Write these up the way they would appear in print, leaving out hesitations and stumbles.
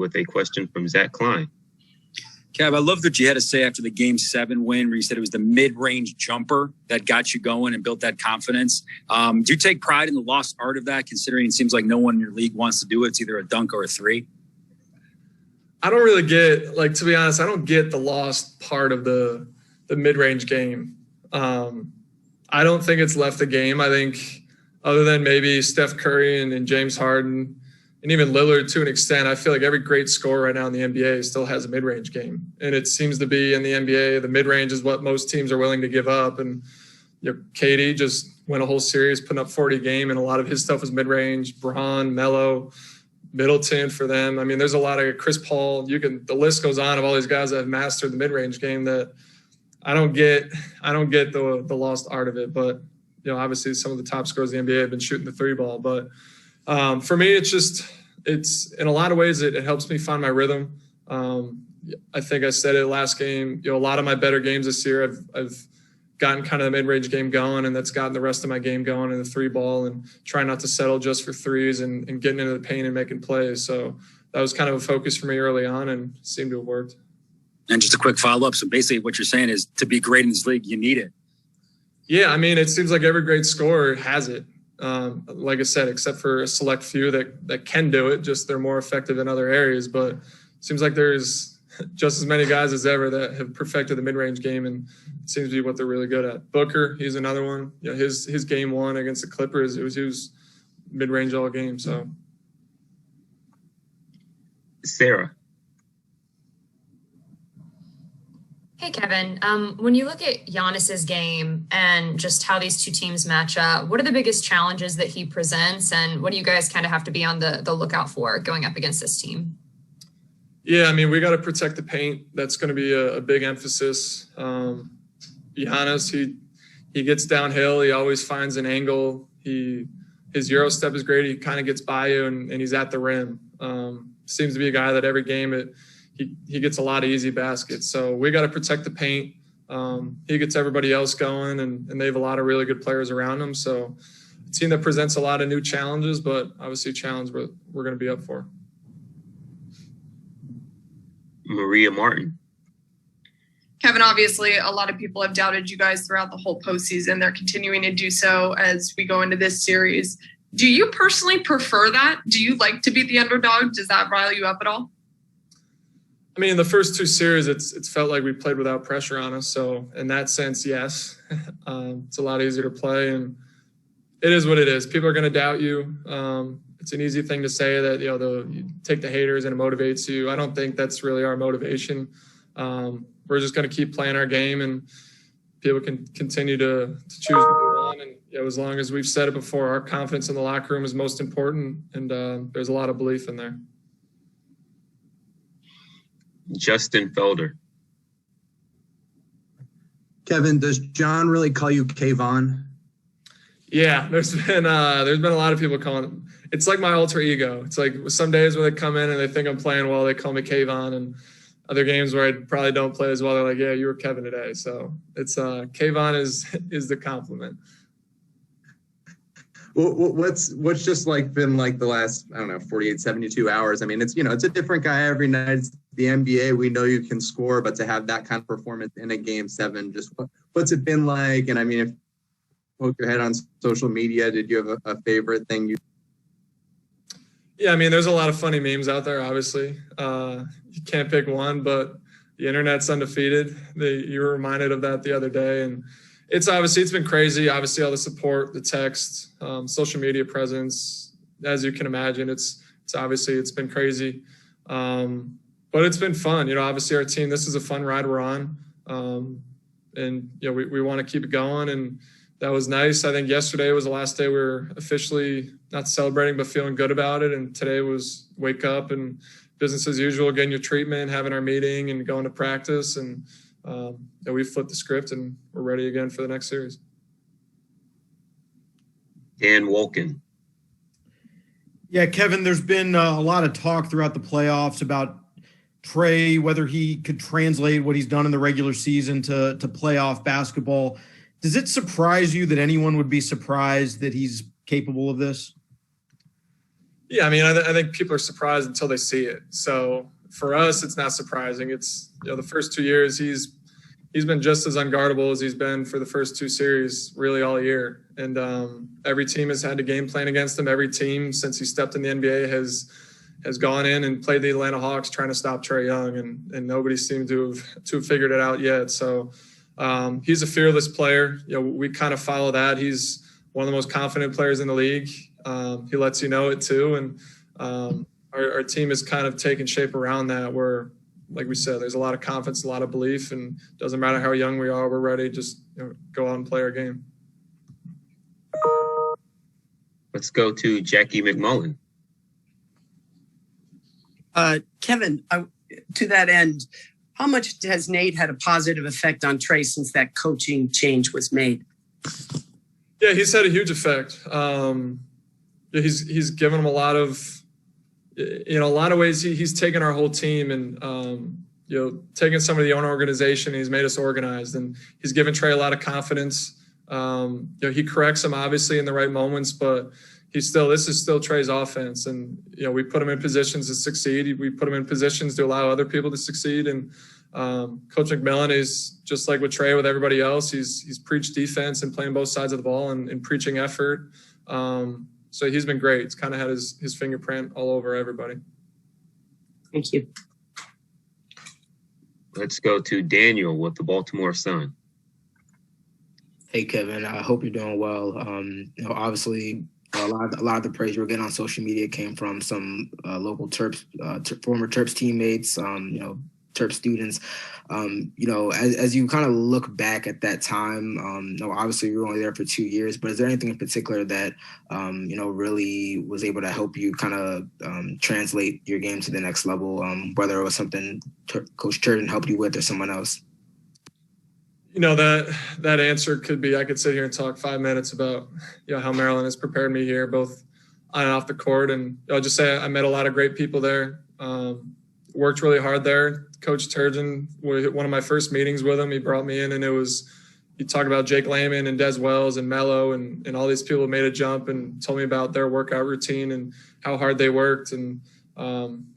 with a question from Zach Klein. Kev, I loved what you had to say after the Game 7 win, where you said it was the mid-range jumper that got you going and built that confidence. Do you take pride in the lost art of that, considering it seems like no one in your league wants to do it? It's either a dunk or a three. I don't really get, to be honest, I don't get the lost part of the mid-range game. I don't think it's left the game. I think other than maybe Steph Curry and James Harden and even Lillard to an extent, I feel like every great scorer right now in the NBA still has a mid-range game. And it seems to be in the NBA, the mid-range is what most teams are willing to give up. And KD just went a whole series putting up 40 a game, and a lot of his stuff was mid-range. Braun, Melo, Middleton for them. I mean, there's a lot of Chris Paul. The list goes on of all these guys that have mastered the mid-range game that I don't get the lost art of it. But, obviously some of the top scorers in the NBA have been shooting the three ball. But for me, it's in a lot of ways, it helps me find my rhythm. I think I said it last game, a lot of my better games this year, I've gotten kind of the mid-range game going, and that's gotten the rest of my game going in the three ball and trying not to settle just for threes and getting into the paint and making plays. So that was kind of a focus for me early on and seemed to have worked. And just a quick follow-up. So basically what you're saying is to be great in this league, you need it. Yeah, I mean, it seems like every great scorer has it. Like I said, except for a select few that can do it, just they're more effective in other areas. But it seems like there's just as many guys as ever that have perfected the mid-range game, and it seems to be what they're really good at. Booker, he's another one. His game one against the Clippers, he was mid-range all game. So, Sarah. Hey, Kevin. When you look at Giannis's game and just how these two teams match up, what are the biggest challenges that he presents, and what do you guys kind of have to be on the lookout for going up against this team? Yeah, I mean, we got to protect the paint. That's going to be a big emphasis. Giannis, he gets downhill. He always finds an angle. His Euro step is great. He kind of gets by you, and he's at the rim. Seems to be a guy that every game he gets a lot of easy baskets. So we got to protect the paint. He gets everybody else going, and they have a lot of really good players around him. So a team that presents a lot of new challenges, but obviously a challenge we're going to be up for. Maria Martin. Kevin, obviously a lot of people have doubted you guys throughout the whole postseason. They're continuing to do so as we go into this series. Do you personally prefer that? Do you like to be the underdog? Does that rile you up at all? I mean, in the first two series, it's felt like we played without pressure on us. So in that sense, yes, it's a lot easier to play, and it is what it is. People are going to doubt you. It's an easy thing to say that, you take the haters and it motivates you. I don't think that's really our motivation. We're just going to keep playing our game, and people can continue to choose to move on. And as long as we've said it before, our confidence in the locker room is most important, and there's a lot of belief in there. Justin Felder. Kevin, does John really call you Kayvon? Yeah, there's been a lot of people calling him. It's like my alter ego. It's like some days where they come in and they think I'm playing well, they call me Kayvon, and other games where I probably don't play as well, they're like, yeah, you were Kevin today. So it's Kayvon is the compliment. Well, what's just been the last, 48, 72 hours? I mean, it's a different guy every night. It's the NBA. We know you can score, but to have that kind of performance in a Game 7, just what's it been like? And I mean, if you poke your head on social media, did you have a favorite thing? Yeah, I mean, there's a lot of funny memes out there, obviously. You can't pick one, but the internet's undefeated. You were reminded of that the other day, and it's been crazy. Obviously, all the support, the text, social media presence, as you can imagine, it's been crazy. But it's been fun. Obviously our team, this is a fun ride we're on. And we want to keep it going, and that was nice. I think yesterday was the last day we were officially not celebrating, but feeling good about it. And today was wake up and business as usual, getting your treatment, having our meeting and going to practice. And we flipped the script and we're ready again for the next series. Dan Wolkin. Yeah, Kevin, there's been a lot of talk throughout the playoffs about Trey, whether he could translate what he's done in the regular season to playoff basketball. Does it surprise you that anyone would be surprised that he's capable of this? Yeah, I mean, I think people are surprised until they see it. So for us, it's not surprising. It's, the first 2 years he's been just as unguardable as he's been for the first 2 series, really all year. And every team has had to game plan against him. Every team since he stepped in the NBA has gone in and played the Atlanta Hawks trying to stop Trae Young, and nobody seemed to have figured it out yet. So he's a fearless player. We kind of follow that. He's one of the most confident players in the league. He lets you know it too. And our team is kind of taking shape around that, where, like we said, there's a lot of confidence, a lot of belief, and it doesn't matter how young we are, we're ready. Just go out and play our game. Let's go to Jackie McMullen. Kevin, to that end, how much has Nate had a positive effect on Trae since that coaching change was made? Yeah, he's had a huge effect. He's given him a lot of, a lot of ways. He's taken our whole team and taken some of the owner organization. And he's made us organized, and he's given Trae a lot of confidence. He corrects him obviously in the right moments, but this is still Trae's offense. And, we put him in positions to succeed. We put him in positions to allow other people to succeed. And Coach McMillan is just like with Trae, with everybody else. He's preached defense and playing both sides of the ball and preaching effort. So he's been great. It's kind of had his fingerprint all over everybody. Thank you. Let's go to Daniel with the Baltimore Sun. Hey, Kevin. I hope you're doing well. Obviously, a lot of the praise you were getting on social media came from some local Terps, former Terps teammates, Terp students. As you kind of look back at that time, obviously you were only there for 2 years, but is there anything in particular that, really was able to help you kind of translate your game to the next level, whether it was something Coach Turgeon helped you with or someone else? That answer could be, I could sit here and talk 5 minutes about, how Maryland has prepared me here, both on and off the court. And I'll just say I met a lot of great people there. Worked really hard there. Coach Turgeon, one of my first meetings with him, he brought me in, and he talked about Jake Layman and Des Wells and Mello and all these people made a jump, and told me about their workout routine and how hard they worked. And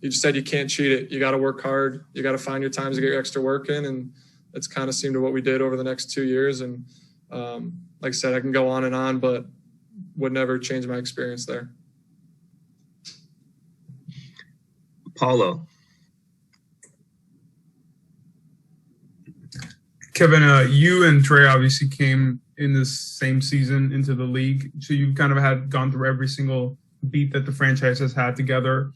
he just said, you can't cheat it. You got to work hard. You got to find your times to get your extra work in. And it's kind of seemed to what we did over the next 2 years. And like I said, I can go on, but would never change my experience there. Paulo. Kevin, you and Trae obviously came in this same season into the league, so you've kind of gone through every single beat that the franchise has had together.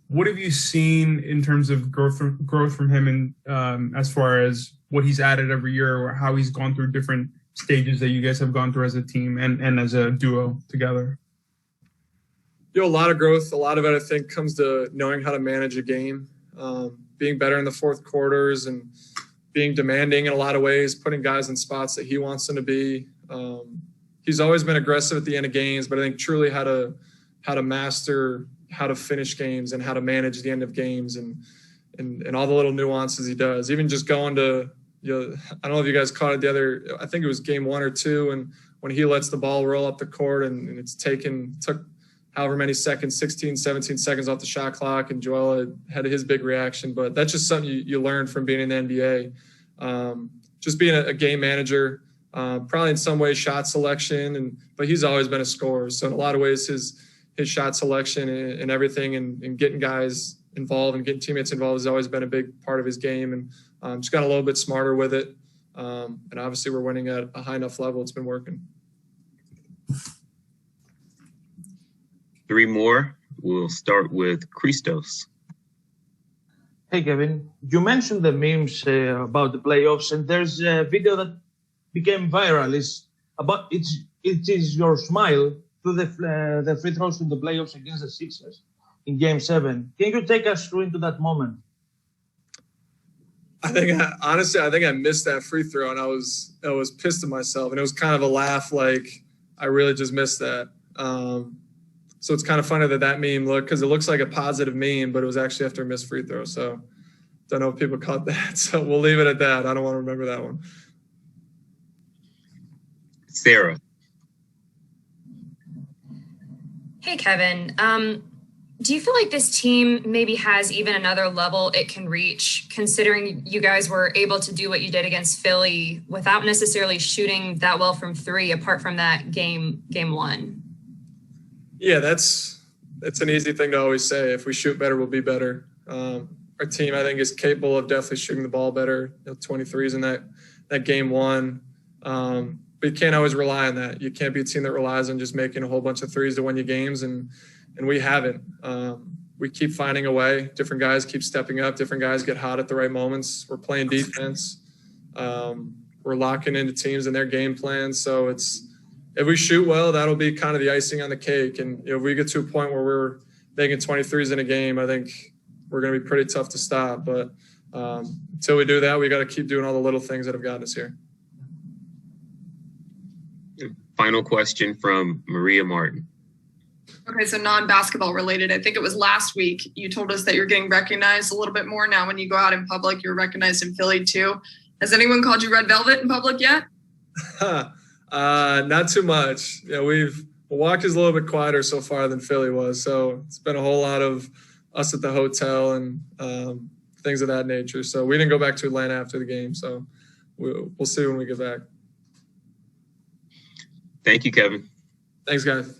What have you seen in terms of growth from him, and as far as what he's added every year, or how he's gone through different stages that you guys have gone through as a team and as a duo together? A lot of growth. A lot of it, I think, comes to knowing how to manage a game, being better in the fourth quarters, and being demanding in a lot of ways, putting guys in spots that he wants them to be. He's always been aggressive at the end of games, but I think truly how to master how to finish games and how to manage the end of games and all the little nuances he does. Even just going to, I don't know if you guys caught it I think it was game 1 or 2, and when he lets the ball roll up the court and it took however many seconds, 16, 17 seconds off the shot clock, and Joel had his big reaction. But that's just something you learn from being in the NBA. Just being a game manager, probably in some ways shot selection, but he's always been a scorer. So in a lot of ways, his shot selection and everything and getting guys involved and getting teammates involved has always been a big part of his game, and just got a little bit smarter with it. And obviously we're winning at a high enough level. It's been working. 3 more. We'll start with Christos. Hey, Kevin. You mentioned the memes about the playoffs, and there's a video that became viral. It is your smile to the free throws in the playoffs against the Sixers in Game 7. Can you take us through into that moment? I think I missed that free throw, and I was pissed at myself, and it was kind of a laugh, like I really just missed that. So it's kind of funny that meme because it looks like a positive meme, but it was actually after a missed free throw. So don't know if people caught that. So we'll leave it at that. I don't want to remember that one. Sarah. Hey, Kevin. Do you feel like this team maybe has even another level it can reach, considering you guys were able to do what you did against Philly without necessarily shooting that well from three, apart from that game one? Yeah, that's an easy thing to always say. If we shoot better, we'll be better. Our team, I think, is capable of definitely shooting the ball better. 23s in that game one. But you can't always rely on that. You can't be a team that relies on just making a whole bunch of threes to win you games, and we haven't. We keep finding a way. Different guys keep stepping up. Different guys get hot at the right moments. We're playing defense. We're locking into teams and their game plans. So if we shoot well, that'll be kind of the icing on the cake. And if we get to a point where we're making 23s in a game, I think we're going to be pretty tough to stop. But until we do that, we got to keep doing all the little things that have gotten us here. Final question from Maria Martin. Okay, so non-basketball related. I think it was last week you told us that you're getting recognized a little bit more now when you go out in public. You're recognized in Philly too. Has anyone called you Red Velvet in public yet? Not too much. Milwaukee's a little bit quieter so far than Philly was. So it's been a whole lot of us at the hotel and things of that nature. So we didn't go back to Atlanta after the game. So we'll see when we get back. Thank you, Kevin. Thanks, guys.